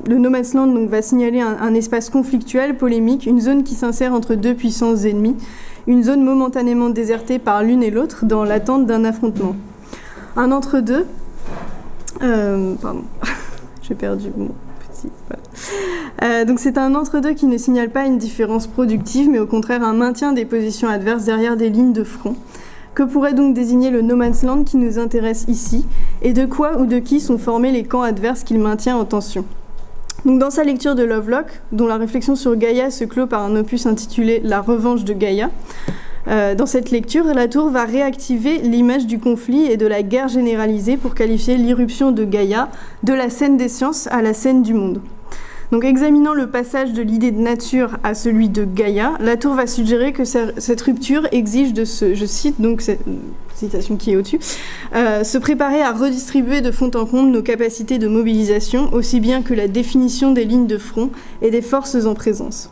le No Man's Land donc, va signaler un espace conflictuel, polémique, une zone qui s'insère entre deux puissances ennemies, une zone momentanément désertée par l'une et l'autre dans l'attente d'un affrontement. Un entre-deux... pardon, j'ai perdu mon petit... Voilà. Donc c'est un entre-deux qui ne signale pas une différence productive, mais au contraire un maintien des positions adverses derrière des lignes de front. Que pourrait donc désigner le No Man's Land qui nous intéresse ici, et de quoi ou de qui sont formés les camps adverses qu'il maintient en tension. Donc dans sa lecture de Lovelock, dont la réflexion sur Gaïa se clôt par un opus intitulé « La revanche de Gaïa », dans cette lecture, Latour va réactiver l'image du conflit et de la guerre généralisée pour qualifier l'irruption de Gaïa de la scène des sciences à la scène du monde. Donc, examinant le passage de l'idée de nature à celui de Gaïa, Latour va suggérer que cette rupture exige de se, je cite donc cette citation qui est au-dessus, se préparer à redistribuer de fond en comble nos capacités de mobilisation, aussi bien que la définition des lignes de front et des forces en présence.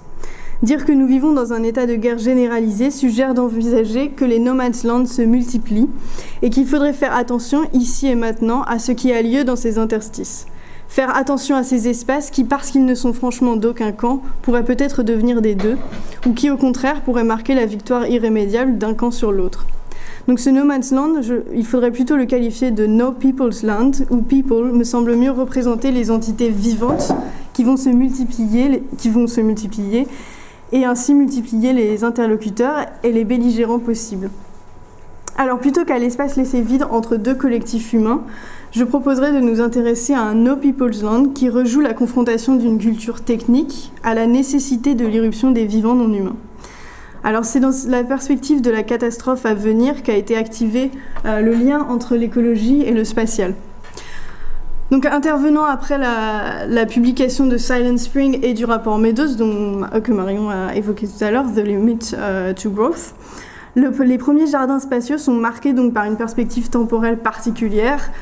Dire que nous vivons dans un état de guerre généralisé suggère d'envisager que les No Man's Land se multiplient et qu'il faudrait faire attention ici et maintenant à ce qui a lieu dans ces interstices. Faire attention à ces espaces qui, parce qu'ils ne sont franchement d'aucun camp, pourraient peut-être devenir des deux, ou qui au contraire pourraient marquer la victoire irrémédiable d'un camp sur l'autre. Donc ce No Man's Land, il faudrait plutôt le qualifier de No People's Land, où people me semble mieux représenter les entités vivantes qui vont se multiplier et ainsi multiplier les interlocuteurs et les belligérants possibles. Alors plutôt qu'à l'espace laissé vide entre deux collectifs humains, je proposerais de nous intéresser à un No People's Land qui rejoue la confrontation d'une culture technique à la nécessité de l'irruption des vivants non humains. Alors c'est dans la perspective de la catastrophe à venir qu'a été activé le lien entre l'écologie et le spatial. Donc, intervenant après la publication de Silent Spring et du rapport Meadows, que Marion a évoqué tout à l'heure, The Limit to Growth, les premiers jardins spatiaux sont marqués donc par une perspective temporelle particulière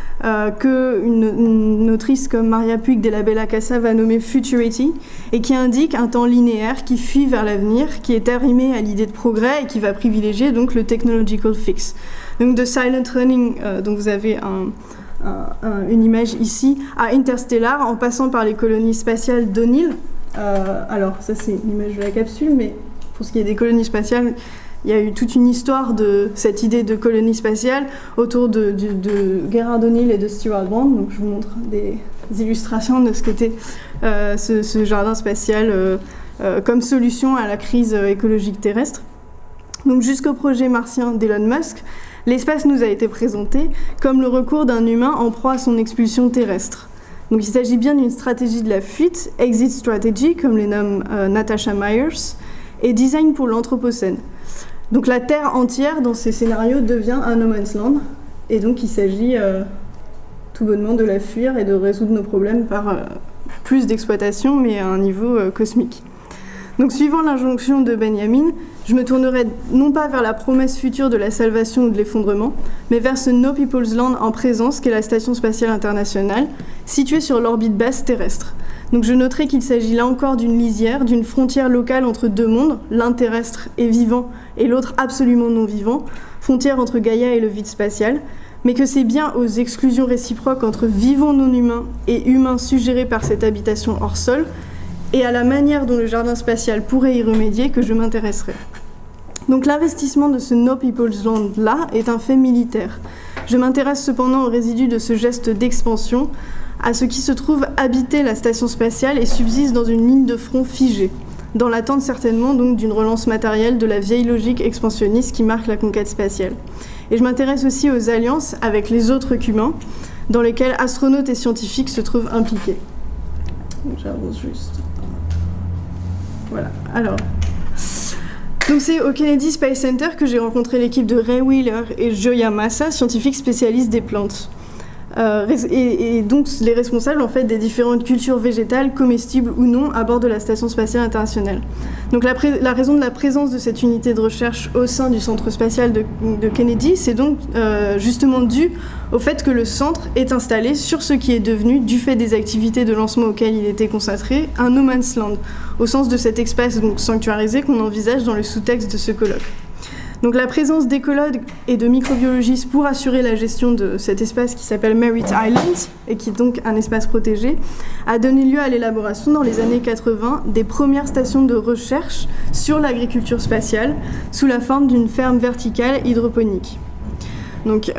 qu'une autrice comme Maria Puig de la Bella Casa va nommer Futurity et qui indique un temps linéaire qui fuit vers l'avenir, qui est arrimé à l'idée de progrès et qui va privilégier donc le technological fix. Donc de Silent Running, dont vous avez une image ici, à Interstellar, en passant par les colonies spatiales d'O'Neill. Alors, ça c'est l'image de la capsule, mais pour ce qui est des colonies spatiales, il y a eu toute une histoire de cette idée de colonie spatiale autour de Gerard O'Neill et de Stewart Brand. Donc, je vous montre des illustrations de ce qu'était ce jardin spatial comme solution à la crise écologique terrestre. Donc, jusqu'au projet martien d'Elon Musk, l'espace nous a été présenté comme le recours d'un humain en proie à son expulsion terrestre. Donc il s'agit bien d'une stratégie de la fuite, exit strategy, comme les nomme Natasha Myers, et design pour l'anthropocène. Donc la Terre entière, dans ces scénarios, devient un no man's land, et donc il s'agit tout bonnement de la fuir et de résoudre nos problèmes par plus d'exploitation, mais à un niveau cosmique. Donc suivant l'injonction de Benjamin, je me tournerai non pas vers la promesse future de la salvation ou de l'effondrement, mais vers ce No People's Land en présence qu'est la Station spatiale internationale, située sur l'orbite basse terrestre. Donc je noterai qu'il s'agit là encore d'une lisière, d'une frontière locale entre deux mondes, l'un terrestre et vivant et l'autre absolument non vivant, frontière entre Gaïa et le vide spatial, mais que c'est bien aux exclusions réciproques entre vivants non humains et humains suggérés par cette habitation hors sol, et à la manière dont le jardin spatial pourrait y remédier que je m'intéresserai. Donc l'investissement de ce No People's Land-là est un fait militaire. Je m'intéresse cependant aux résidus de ce geste d'expansion, à ce qui se trouve habiter la station spatiale et subsiste dans une ligne de front figée, dans l'attente certainement donc d'une relance matérielle de la vieille logique expansionniste qui marque la conquête spatiale. Et je m'intéresse aussi aux alliances avec les autres qu'humains, dans lesquelles astronautes et scientifiques se trouvent impliqués. J'avance juste. Voilà, alors. Donc c'est au Kennedy Space Center que j'ai rencontré l'équipe de Ray Wheeler et Gioia Massa, scientifiques spécialistes des plantes. Et donc les responsables en fait des différentes cultures végétales, comestibles ou non, à bord de la Station spatiale internationale. Donc la raison de la présence de cette unité de recherche au sein du centre spatial de Kennedy, c'est donc justement dû au fait que le centre est installé sur ce qui est devenu, du fait des activités de lancement auxquelles il était consacré, un no man's land, au sens de cet espace donc sanctuarisé qu'on envisage dans le sous-texte de ce colloque. Donc la présence d'écologues et de microbiologistes pour assurer la gestion de cet espace qui s'appelle Merritt Island, et qui est donc un espace protégé, a donné lieu à l'élaboration dans les années 80 des premières stations de recherche sur l'agriculture spatiale sous la forme d'une ferme verticale hydroponique. Donc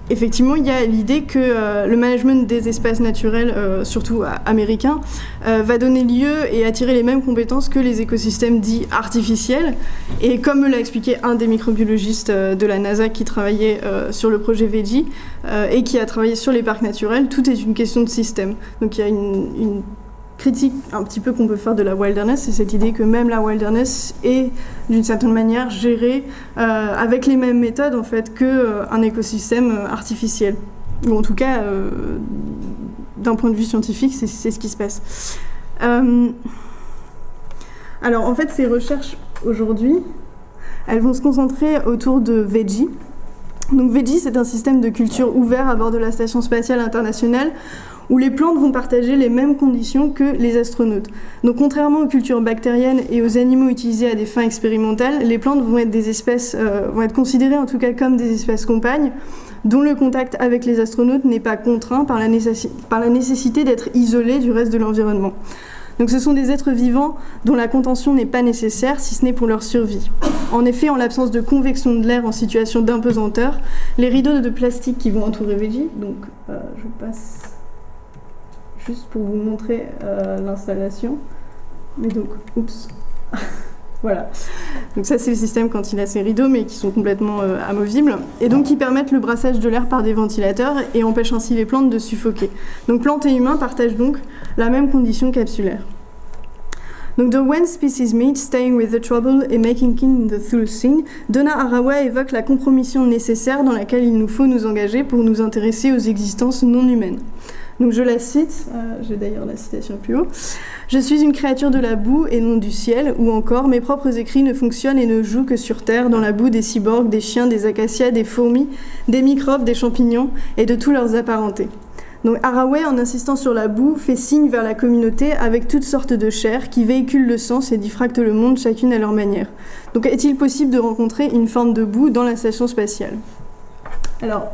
effectivement, il y a l'idée que le management des espaces naturels, surtout américains, va donner lieu et attirer les mêmes compétences que les écosystèmes dits artificiels. Et comme me l'a expliqué un des microbiologistes de la NASA qui travaillait sur le projet Veggie et qui a travaillé sur les parcs naturels, tout est une question de système. Donc il y a une critique un petit peu qu'on peut faire de la wilderness, c'est cette idée que même la wilderness est d'une certaine manière gérée avec les mêmes méthodes en fait qu'un écosystème artificiel. Ou en tout cas, d'un point de vue scientifique, c'est ce qui se passe. Alors en fait, ces recherches aujourd'hui, elles vont se concentrer autour de Veggie. Donc Veggie, c'est un système de culture ouvert à bord de la Station spatiale internationale où les plantes vont partager les mêmes conditions que les astronautes. Donc contrairement aux cultures bactériennes et aux animaux utilisés à des fins expérimentales, les plantes vont être vont être considérées en tout cas comme des espèces compagnes, dont le contact avec les astronautes n'est pas contraint par la nécessité d'être isolés du reste de l'environnement. Donc ce sont des êtres vivants dont la contention n'est pas nécessaire, si ce n'est pour leur survie. En effet, en l'absence de convection de l'air en situation d'impesanteur, les rideaux de plastique qui vont entourer Veggie, donc je passe juste pour vous montrer l'installation. Mais donc, oups, voilà. Donc ça, c'est le système quand il a ses rideaux, mais qui sont complètement amovibles, et donc qui permettent le brassage de l'air par des ventilateurs et empêchent ainsi les plantes de suffoquer. Donc plantes et humains partagent donc la même condition capsulaire. Donc, The When Species Meet, Staying with the Trouble et Making King the Thule Thing, Donna Haraway évoque la compromission nécessaire dans laquelle il nous faut nous engager pour nous intéresser aux existences non humaines. Donc je la cite, j'ai d'ailleurs la citation plus haut. « Je suis une créature de la boue et non du ciel » ou encore « Mes propres écrits ne fonctionnent et ne jouent que sur terre, dans la boue des cyborgs, des chiens, des acacias, des fourmis, des microbes, des champignons et de tous leurs apparentés. » Donc Haraway, en insistant sur la boue, fait signe vers la communauté avec toutes sortes de chairs qui véhiculent le sens et diffractent le monde chacune à leur manière. Donc est-il possible de rencontrer une forme de boue dans la station spatiale ? Alors,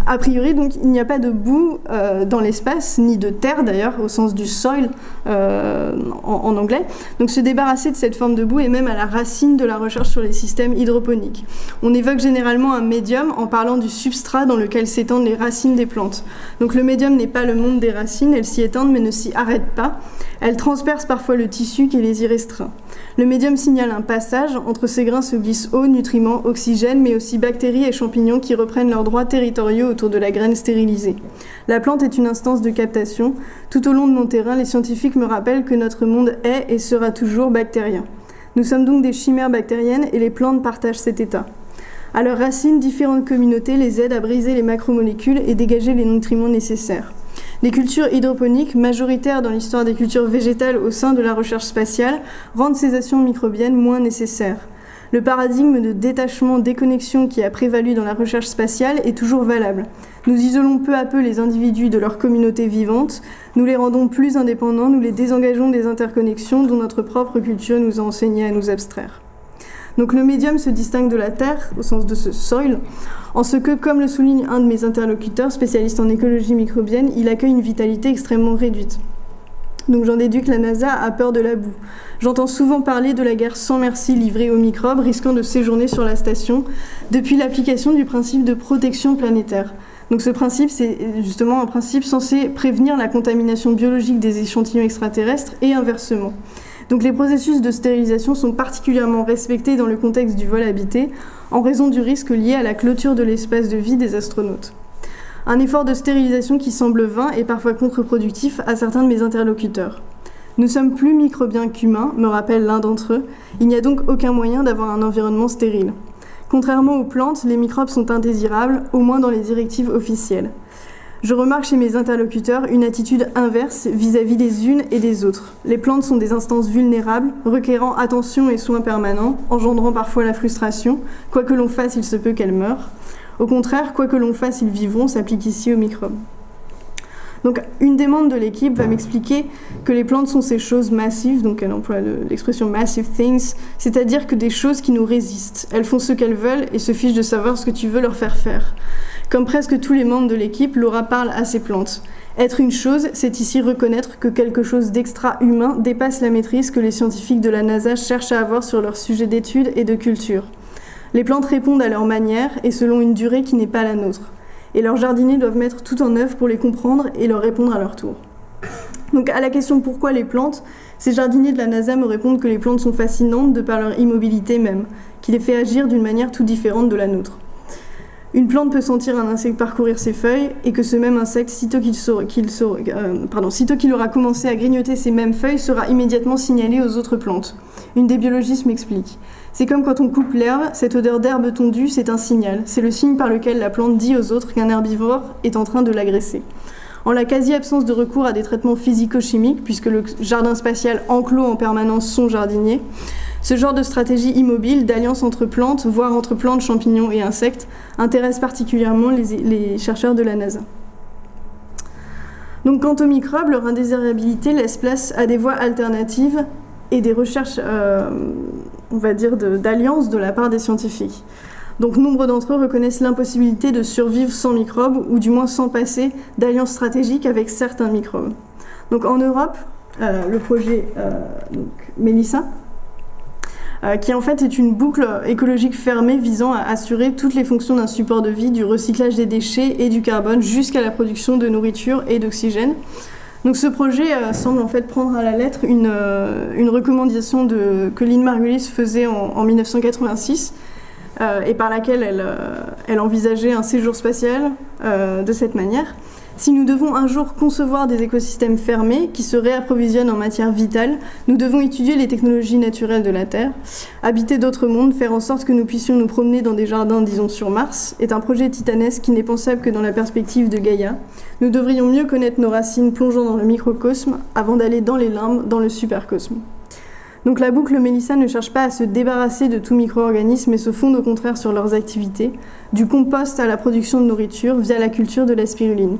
a priori, donc, il n'y a pas de boue dans l'espace, ni de terre d'ailleurs, au sens du soil en anglais. Donc se débarrasser de cette forme de boue est même à la racine de la recherche sur les systèmes hydroponiques. On évoque généralement un médium en parlant du substrat dans lequel s'étendent les racines des plantes. Donc le médium n'est pas le monde des racines, elles s'y étendent mais ne s'y arrêtent pas. Elles transpercent parfois le tissu qui les y restreint. Le médium signale un passage, entre ces grains se glissent eau, nutriments, oxygène, mais aussi bactéries et champignons qui reprennent leurs droits territoriaux autour de la graine stérilisée. La plante est une instance de captation. Tout au long de mon terrain, les scientifiques me rappellent que notre monde est et sera toujours bactérien. Nous sommes donc des chimères bactériennes et les plantes partagent cet état. À leurs racines, différentes communautés les aident à briser les macromolécules et dégager les nutriments nécessaires. Les cultures hydroponiques, majoritaires dans l'histoire des cultures végétales au sein de la recherche spatiale, rendent ces actions microbiennes moins nécessaires. Le paradigme de détachement-déconnexion qui a prévalu dans la recherche spatiale est toujours valable. Nous isolons peu à peu les individus de leur communauté vivante, nous les rendons plus indépendants, nous les désengageons des interconnexions dont notre propre culture nous a enseigné à nous abstraire. Donc le médium se distingue de la Terre, au sens de ce soil, en ce que, comme le souligne un de mes interlocuteurs, spécialiste en écologie microbienne, il accueille une vitalité extrêmement réduite. Donc j'en déduis que la NASA a peur de la boue. J'entends souvent parler de la guerre sans merci livrée aux microbes risquant de séjourner sur la station, depuis l'application du principe de protection planétaire. Donc ce principe, c'est justement un principe censé prévenir la contamination biologique des échantillons extraterrestres et inversement. Donc les processus de stérilisation sont particulièrement respectés dans le contexte du vol habité, en raison du risque lié à la clôture de l'espace de vie des astronautes. Un effort de stérilisation qui semble vain et parfois contre-productif à certains de mes interlocuteurs. Nous sommes plus microbiens qu'humains, me rappelle l'un d'entre eux, il n'y a donc aucun moyen d'avoir un environnement stérile. Contrairement aux plantes, les microbes sont indésirables, au moins dans les directives officielles. Je remarque chez mes interlocuteurs une attitude inverse vis-à-vis des unes et des autres. Les plantes sont des instances vulnérables, requérant attention et soins permanents, engendrant parfois la frustration. Quoi que l'on fasse, il se peut qu'elles meurent. Au contraire, quoi que l'on fasse, ils vivront, s'applique ici aux microbes. Donc une des membres de l'équipe va m'expliquer que les plantes sont ces choses massives, donc elle emploie l'expression massive things, c'est-à-dire que des choses qui nous résistent. Elles font ce qu'elles veulent et se fichent de savoir ce que tu veux leur faire faire. Comme presque tous les membres de l'équipe, Laura parle à ces plantes. Être une chose, c'est ici reconnaître que quelque chose d'extra-humain dépasse la maîtrise que les scientifiques de la NASA cherchent à avoir sur leur sujet d'étude et de culture. Les plantes répondent à leur manière et selon une durée qui n'est pas la nôtre. Et leurs jardiniers doivent mettre tout en œuvre pour les comprendre et leur répondre à leur tour. Donc à la question pourquoi les plantes, ces jardiniers de la NASA me répondent que les plantes sont fascinantes de par leur immobilité même, qui les fait agir d'une manière tout différente de la nôtre. Une plante peut sentir un insecte parcourir ses feuilles et que ce même insecte, sitôt qu'il aura commencé à grignoter ces mêmes feuilles, sera immédiatement signalé aux autres plantes. Une des biologistes m'explique. C'est comme quand on coupe l'herbe, cette odeur d'herbe tondue, c'est un signal. C'est le signe par lequel la plante dit aux autres qu'un herbivore est en train de l'agresser. En la quasi-absence de recours à des traitements physico-chimiques, puisque le jardin spatial enclôt en permanence son jardinier, ce genre de stratégie immobile d'alliance entre plantes, voire entre plantes, champignons et insectes, intéresse particulièrement les chercheurs de la NASA. Donc, quant aux microbes, leur indésirabilité laisse place à des voies alternatives et des recherches, d'alliance de la part des scientifiques. Donc, nombre d'entre eux reconnaissent l'impossibilité de survivre sans microbes, ou du moins sans passer d'alliance stratégique avec certains microbes. Donc, en Europe, le projet Melissa, qui en fait est une boucle écologique fermée visant à assurer toutes les fonctions d'un support de vie, du recyclage des déchets et du carbone jusqu'à la production de nourriture et d'oxygène. Donc ce projet semble en fait prendre à la lettre une recommandation que Lynn Margulis faisait en 1986 et par laquelle elle envisageait un séjour spatial de cette manière. Si nous devons un jour concevoir des écosystèmes fermés qui se réapprovisionnent en matière vitale, nous devons étudier les technologies naturelles de la Terre. Habiter d'autres mondes, faire en sorte que nous puissions nous promener dans des jardins, disons sur Mars, est un projet titanesque qui n'est pensable que dans la perspective de Gaïa. Nous devrions mieux connaître nos racines plongeant dans le microcosme avant d'aller dans les limbes, dans le supercosme. Donc la boucle Melissa ne cherche pas à se débarrasser de tout micro-organisme mais se fonde au contraire sur leurs activités, du compost à la production de nourriture via la culture de la spiruline.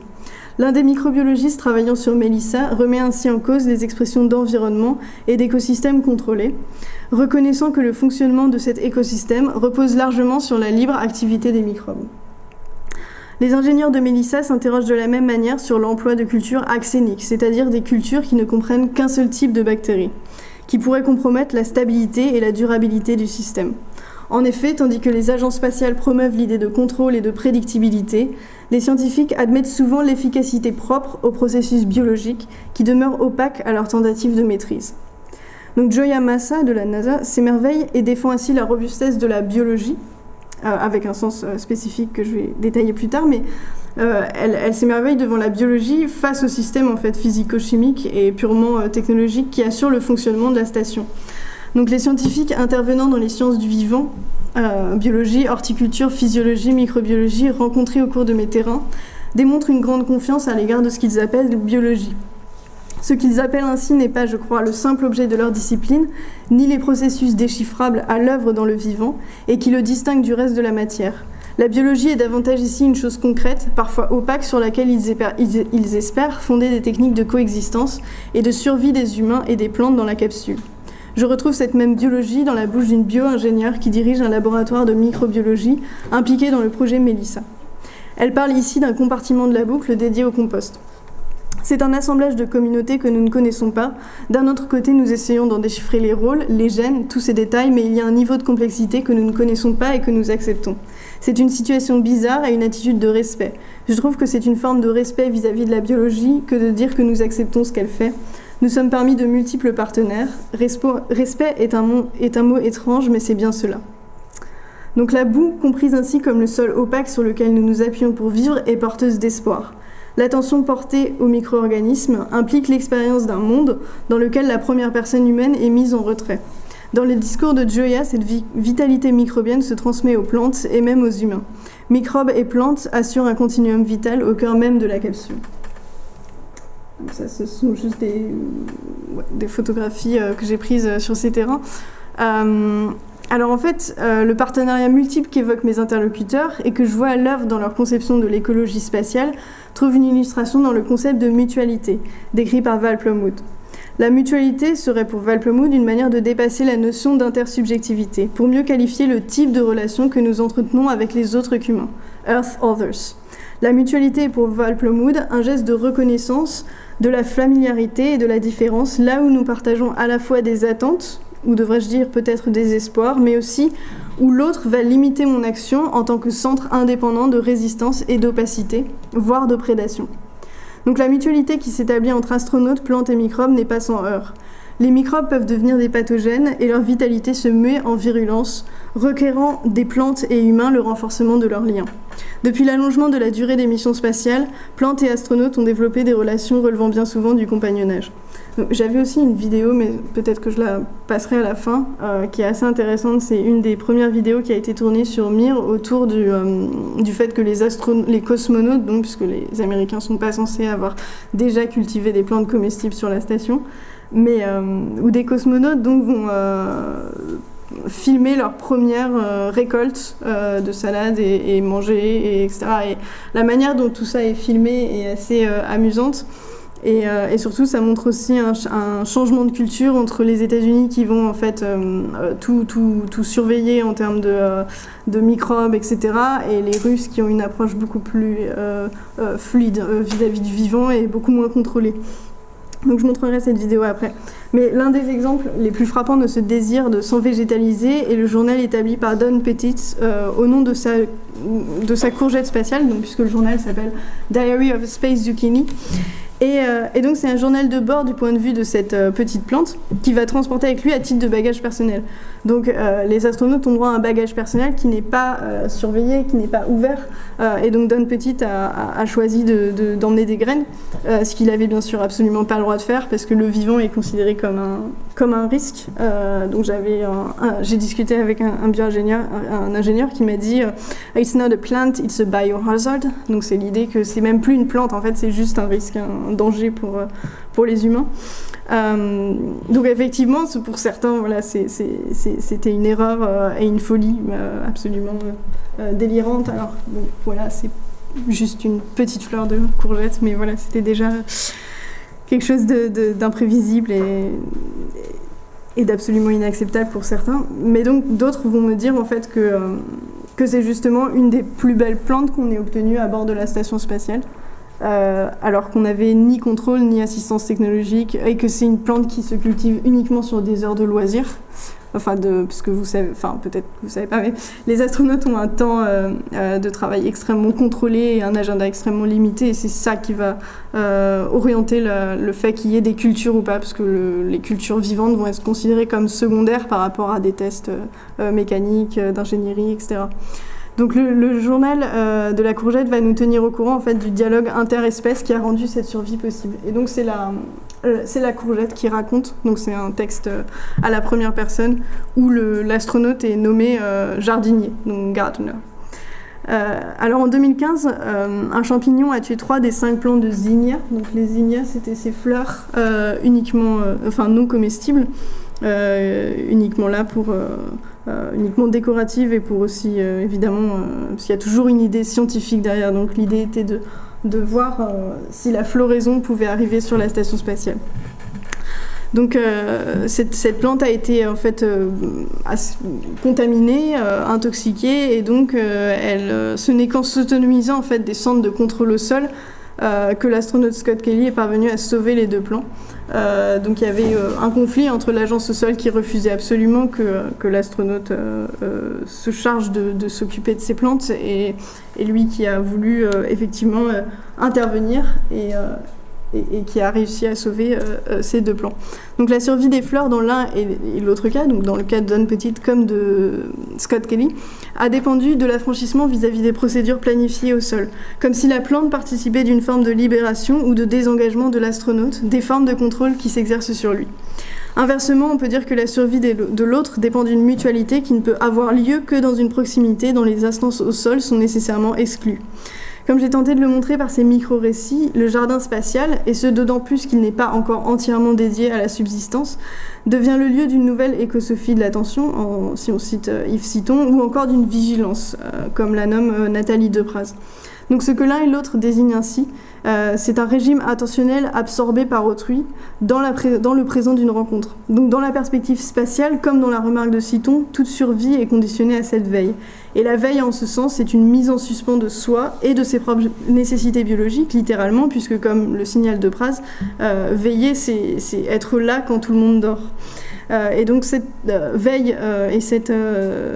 L'un des microbiologistes travaillant sur Melissa remet ainsi en cause les expressions d'environnement et d'écosystèmes contrôlés, reconnaissant que le fonctionnement de cet écosystème repose largement sur la libre activité des microbes. Les ingénieurs de Melissa s'interrogent de la même manière sur l'emploi de cultures axéniques, c'est-à-dire des cultures qui ne comprennent qu'un seul type de bactéries, qui pourraient compromettre la stabilité et la durabilité du système. En effet, tandis que les agences spatiales promeuvent l'idée de contrôle et de prédictibilité, les scientifiques admettent souvent l'efficacité propre aux processus biologiques qui demeurent opaques à leur tentative de maîtrise. Donc Gioia Massa de la NASA s'émerveille et défend ainsi la robustesse de la biologie, avec un sens spécifique que je vais détailler plus tard, mais elle s'émerveille devant la biologie face au système en fait, physico-chimique et purement technologique qui assure le fonctionnement de la station. Donc les scientifiques intervenant dans les sciences du vivant, biologie, horticulture, physiologie, microbiologie, rencontrés au cours de mes terrains, démontrent une grande confiance à l'égard de ce qu'ils appellent biologie. Ce qu'ils appellent ainsi n'est pas, je crois, le simple objet de leur discipline, ni les processus déchiffrables à l'œuvre dans le vivant, et qui le distinguent du reste de la matière. La biologie est davantage ici une chose concrète, parfois opaque, sur laquelle ils espèrent fonder des techniques de coexistence et de survie des humains et des plantes dans la capsule. Je retrouve cette même biologie dans la bouche d'une bio-ingénieure qui dirige un laboratoire de microbiologie impliqué dans le projet Melissa. Elle parle ici d'un compartiment de la boucle dédié au compost. C'est un assemblage de communautés que nous ne connaissons pas. D'un autre côté, nous essayons d'en déchiffrer les rôles, les gènes, tous ces détails, mais il y a un niveau de complexité que nous ne connaissons pas et que nous acceptons. C'est une situation bizarre et une attitude de respect. Je trouve que c'est une forme de respect vis-à-vis de la biologie que de dire que nous acceptons ce qu'elle fait. Nous sommes parmi de multiples partenaires. Respect est un mot étrange, mais c'est bien cela. Donc la boue, comprise ainsi comme le sol opaque sur lequel nous nous appuyons pour vivre, est porteuse d'espoir. L'attention portée aux micro-organismes implique l'expérience d'un monde dans lequel la première personne humaine est mise en retrait. Dans le discours de Gioia, cette vitalité microbienne se transmet aux plantes et même aux humains. Microbes et plantes assurent un continuum vital au cœur même de la capsule. Donc ça, ce sont juste des photographies que j'ai prises sur ces terrains. Alors en fait, le partenariat multiple qu'évoquent mes interlocuteurs et que je vois à l'œuvre dans leur conception de l'écologie spatiale trouve une illustration dans le concept de mutualité, décrit par Val Plumwood. La mutualité serait pour Val Plumwood une manière de dépasser la notion d'intersubjectivité, pour mieux qualifier le type de relation que nous entretenons avec les autres qu'humains, Earth Others. La mutualité est pour Val Plumwood un geste de reconnaissance de la familiarité et de la différence, là où nous partageons à la fois des attentes, ou devrais-je dire peut-être des espoirs, mais aussi où l'autre va limiter mon action en tant que centre indépendant de résistance et d'opacité, voire de prédation. Donc la mutualité qui s'établit entre astronautes, plantes et microbes n'est pas sans heurts. Les microbes peuvent devenir des pathogènes et leur vitalité se met en virulence, requérant des plantes et humains le renforcement de leurs liens. Depuis l'allongement de la durée des missions spatiales, plantes et astronautes ont développé des relations relevant bien souvent du compagnonnage. J'avais aussi une vidéo, mais peut-être que je la passerai à la fin, qui est assez intéressante. C'est une des premières vidéos qui a été tournée sur Mir autour du fait que les cosmonautes, donc, puisque les Américains ne sont pas censés avoir déjà cultivé des plantes comestibles sur la station, mais où des cosmonautes donc, vont filmer leur première récolte de salade et manger, etc. Et la manière dont tout ça est filmé est assez amusante. Et surtout, ça montre aussi un changement de culture entre les États-Unis qui vont en fait tout surveiller en termes de microbes, etc. et les Russes qui ont une approche beaucoup plus fluide vis-à-vis du vivant et beaucoup moins contrôlée. Donc je montrerai cette vidéo après. Mais l'un des exemples les plus frappants de ce désir de s'en-végétaliser est le journal établi par Don Pettit au nom de sa courgette spatiale, donc, puisque le journal s'appelle Diary of a Space Zucchini. Et donc c'est un journal de bord du point de vue de cette petite plante qui va transporter avec lui à titre de bagage personnel. Donc les astronautes ont droit à un bagage personnel qui n'est pas surveillé, qui n'est pas ouvert. Et donc Don Pettit a choisi d'emmener des graines, ce qu'il avait bien sûr absolument pas le droit de faire parce que le vivant est considéré comme un risque. Donc j'ai discuté avec un bioingénieur, un ingénieur qui m'a dit It's not a plant, it's a biohazard. Donc c'est l'idée que c'est même plus une plante, en fait c'est juste un risque, un danger pour les humains. Donc effectivement, pour certains, voilà, c'était une erreur et une folie absolument délirante. Alors bon, voilà, c'est juste une petite fleur de courgette, mais voilà, c'était déjà quelque chose d'imprévisible et d'absolument inacceptable pour certains. Mais donc d'autres vont me dire en fait que c'est justement une des plus belles plantes qu'on ait obtenues à bord de la station spatiale. Alors qu'on n'avait ni contrôle ni assistance technologique et que c'est une plante qui se cultive uniquement sur des heures de loisirs. Parce que vous savez, peut-être que vous savez pas, mais les astronautes ont un temps de travail extrêmement contrôlé et un agenda extrêmement limité, et c'est ça qui va orienter le fait qu'il y ait des cultures ou pas, parce que les cultures vivantes vont être considérées comme secondaires par rapport à des tests mécaniques, d'ingénierie, etc. Donc le journal de la courgette va nous tenir au courant en fait, du dialogue interespèce qui a rendu cette survie possible. Et donc c'est la courgette qui raconte, donc c'est un texte à la première personne où l'astronaute est nommé jardinier, donc gardener. Alors en 2015, un champignon a tué 3 des 5 plants de zinnia. Donc les zinnias, c'était ces fleurs uniquement, non comestibles, uniquement là pour... uniquement décorative et pour aussi, évidemment, parce qu'il y a toujours une idée scientifique derrière. Donc l'idée était de voir si la floraison pouvait arriver sur la station spatiale. Donc cette plante a été en fait contaminée, intoxiquée, et donc ce n'est qu'en s'autonomisant en fait des centres de contrôle au sol que l'astronaute Scott Kelly est parvenu à sauver les 2 plants. Donc il y avait un conflit entre l'agence au sol qui refusait absolument que l'astronaute se charge de s'occuper de ces plantes et lui qui a voulu effectivement intervenir et qui a réussi à sauver ces 2 plants. Donc la survie des fleurs dans l'un et l'autre cas, donc dans le cas de Don Pettit comme de Scott Kelly, a dépendu de l'affranchissement vis-à-vis des procédures planifiées au sol, comme si la plante participait d'une forme de libération ou de désengagement de l'astronaute, des formes de contrôle qui s'exercent sur lui. Inversement, on peut dire que la survie de l'autre dépend d'une mutualité qui ne peut avoir lieu que dans une proximité dont les instances au sol sont nécessairement exclues. Comme j'ai tenté de le montrer par ces micro-récits, le jardin spatial, et ce d'autant plus qu'il n'est pas encore entièrement dédié à la subsistance, devient le lieu d'une nouvelle écosophie de l'attention, si on cite Yves Citon, ou encore d'une vigilance, comme la nomme Nathalie Depraz. Donc ce que l'un et l'autre désignent ainsi, c'est un régime attentionnel absorbé par autrui dans le présent d'une rencontre. Donc dans la perspective spatiale, comme dans la remarque de Citon, toute survie est conditionnée à cette veille. Et la veille, en ce sens, c'est une mise en suspens de soi et de ses propres nécessités biologiques, littéralement, puisque comme le signale Depraz, veiller, c'est être là quand tout le monde dort. Et donc cette veille et cette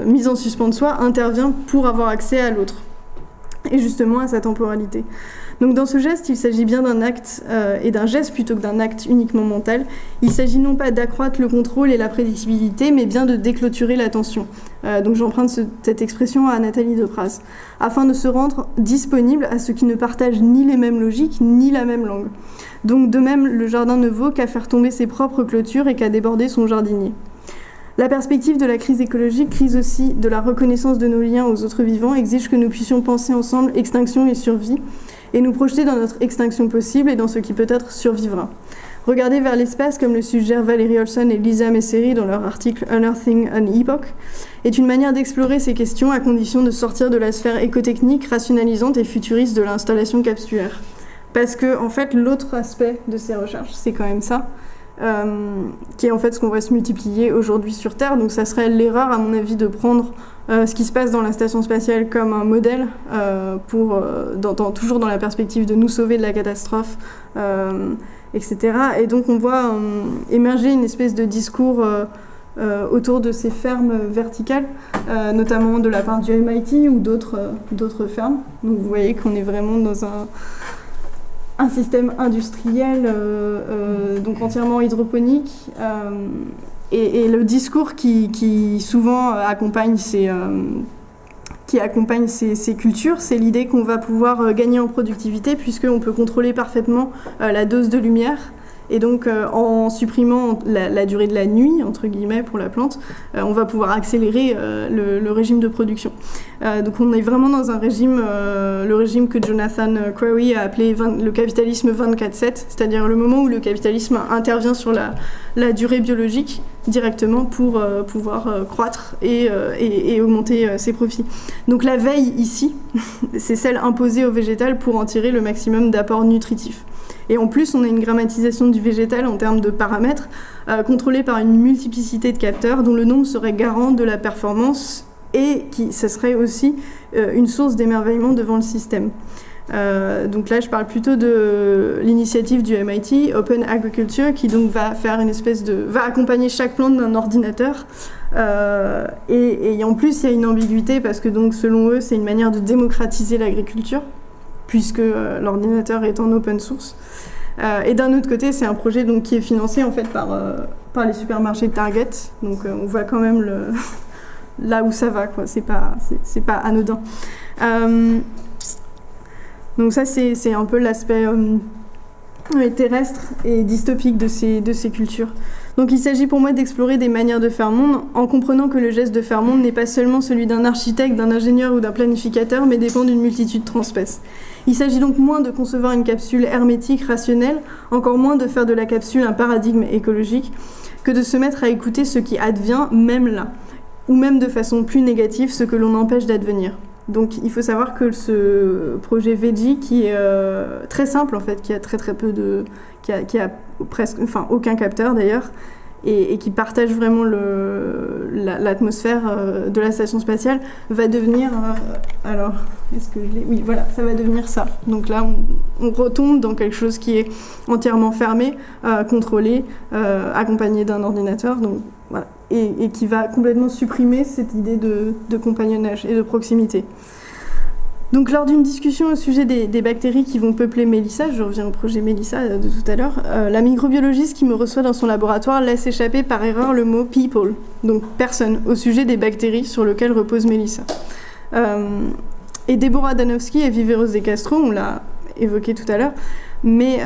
mise en suspens de soi intervient pour avoir accès à l'autre, et justement à sa temporalité. Donc dans ce geste, il s'agit bien d'un acte et d'un geste plutôt que d'un acte uniquement mental. Il s'agit non pas d'accroître le contrôle et la prédictibilité, mais bien de déclôturer l'attention. Donc j'emprunte cette expression à Nathalie Depraz, afin de se rendre disponible à ceux qui ne partagent ni les mêmes logiques, ni la même langue. Donc de même, le jardin ne vaut qu'à faire tomber ses propres clôtures et qu'à déborder son jardinier. La perspective de la crise écologique, crise aussi de la reconnaissance de nos liens aux autres vivants, exige que nous puissions penser ensemble extinction et survie, et nous projeter dans notre extinction possible et dans ce qui peut-être survivra. Regarder vers l'espace, comme le suggèrent Valerie Olson et Lisa Messeri dans leur article Unearthing an Epoch, est une manière d'explorer ces questions à condition de sortir de la sphère écotechnique, rationalisante et futuriste de l'installation capsulaire. Parce que, en fait, l'autre aspect de ces recherches, c'est quand même ça, qui est en fait ce qu'on voit se multiplier aujourd'hui sur Terre. Donc ça serait l'erreur, à mon avis, de prendre ce qui se passe dans la station spatiale comme un modèle, toujours dans la perspective de nous sauver de la catastrophe, etc. Et donc on voit émerger une espèce de discours autour de ces fermes verticales, notamment de la part du MIT ou d'autres fermes. Donc vous voyez qu'on est vraiment dans un système industriel, donc entièrement hydroponique, et le discours qui souvent accompagne ces cultures, c'est l'idée qu'on va pouvoir gagner en productivité puisqu'on peut contrôler parfaitement la dose de lumière. Et donc, en supprimant la durée de la nuit, entre guillemets, pour la plante, on va pouvoir accélérer le régime de production. Donc, on est vraiment dans un régime, le régime que Jonathan Crowley a appelé le capitalisme 24/7, c'est-à-dire le moment où le capitalisme intervient sur la durée biologique directement pour pouvoir croître et augmenter ses profits. Donc, la veille, ici, c'est celle imposée au végétal pour en tirer le maximum d'apports nutritifs. Et en plus, on a une grammatisation du végétal en termes de paramètres, contrôlée par une multiplicité de capteurs dont le nombre serait garant de la performance et ça serait aussi une source d'émerveillement devant le système. Donc là, je parle plutôt de l'initiative du MIT, Open Agriculture, qui donc va accompagner chaque plante d'un ordinateur. Et en plus, il y a une ambiguïté parce que donc, selon eux, c'est une manière de démocratiser l'agriculture, puisque l'ordinateur est en open source. Et d'un autre côté, c'est un projet donc, qui est financé en fait, par les supermarchés de Target. Donc on voit quand même là où ça va, quoi. C'est pas anodin. Donc ça, c'est un peu l'aspect terrestre et dystopique de ces cultures. Donc il s'agit pour moi d'explorer des manières de faire monde en comprenant que le geste de faire monde n'est pas seulement celui d'un architecte, d'un ingénieur ou d'un planificateur, mais dépend d'une multitude transspèces. Il s'agit donc moins de concevoir une capsule hermétique, rationnelle, encore moins de faire de la capsule un paradigme écologique, que de se mettre à écouter ce qui advient même là, ou même de façon plus négative ce que l'on empêche d'advenir. Donc il faut savoir que ce projet Veggie, qui est très simple en fait, qui a très peu de... qui a presque, enfin aucun capteur d'ailleurs, et qui partage vraiment l'atmosphère de la station spatiale, va devenir... alors, est-ce que je l'ai ? Oui, voilà, ça va devenir ça. Donc là, on retombe dans quelque chose qui est entièrement fermé, contrôlé, accompagné d'un ordinateur, donc voilà, et qui va complètement supprimer cette idée de compagnonnage et de proximité. Donc lors d'une discussion au sujet des bactéries qui vont peupler Mélissa, je reviens au projet Mélissa de tout à l'heure, la microbiologiste qui me reçoit dans son laboratoire laisse échapper par erreur le mot « people », donc « personne », au sujet des bactéries sur lesquelles repose Mélissa. Et Deborah Danowski et Viveros de Castro, on l'a évoqué tout à l'heure, mais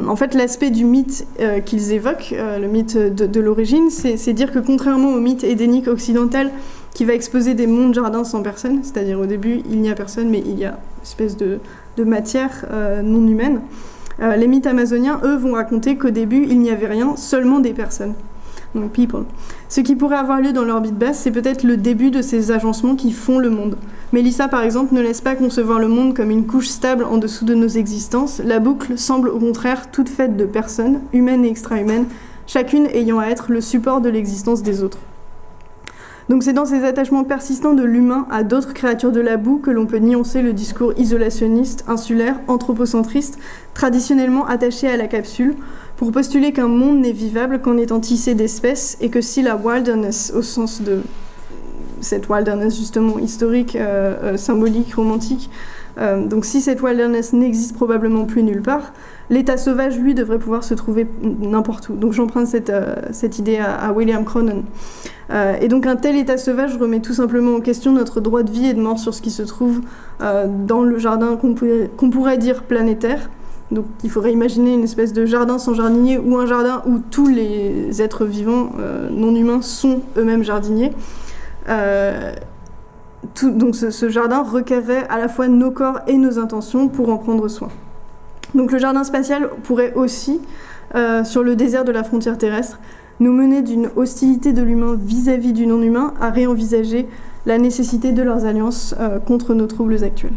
en fait l'aspect du mythe qu'ils évoquent, le mythe de l'origine, c'est dire que contrairement au mythe édénique occidental qui va exposer des mondes jardins sans personne, c'est-à-dire au début il n'y a personne mais il y a espèce de matière non humaine. Les mythes amazoniens, eux, vont raconter qu'au début, il n'y avait rien, seulement des personnes. Donc people. Ce qui pourrait avoir lieu dans l'orbite basse, c'est peut-être le début de ces agencements qui font le monde. Mélissa, par exemple, ne laisse pas concevoir le monde comme une couche stable en dessous de nos existences. La boucle semble au contraire toute faite de personnes, humaines et extra-humaines, chacune ayant à être le support de l'existence des autres. Donc c'est dans ces attachements persistants de l'humain à d'autres créatures de la boue que l'on peut nuancer le discours isolationniste, insulaire, anthropocentriste, traditionnellement attaché à la capsule, pour postuler qu'un monde n'est vivable qu'en étant tissé d'espèces et que si la wilderness, au sens de cette wilderness justement historique, symbolique, romantique, donc si cette wilderness n'existe probablement plus nulle part, l'état sauvage, lui, devrait pouvoir se trouver n'importe où. Donc j'emprunte cette idée à William Cronon. Et donc un tel état sauvage remet tout simplement en question notre droit de vie et de mort sur ce qui se trouve dans le jardin qu'on pourrait dire planétaire. Donc il faudrait imaginer une espèce de jardin sans jardinier ou un jardin où tous les êtres vivants non humains sont eux-mêmes jardiniers. Donc ce jardin requerrait à la fois nos corps et nos intentions pour en prendre soin. Donc le jardin spatial pourrait aussi, sur le désert de la frontière terrestre, nous mener d'une hostilité de l'humain vis-à-vis du non-humain à réenvisager la nécessité de leurs alliances contre nos troubles actuels.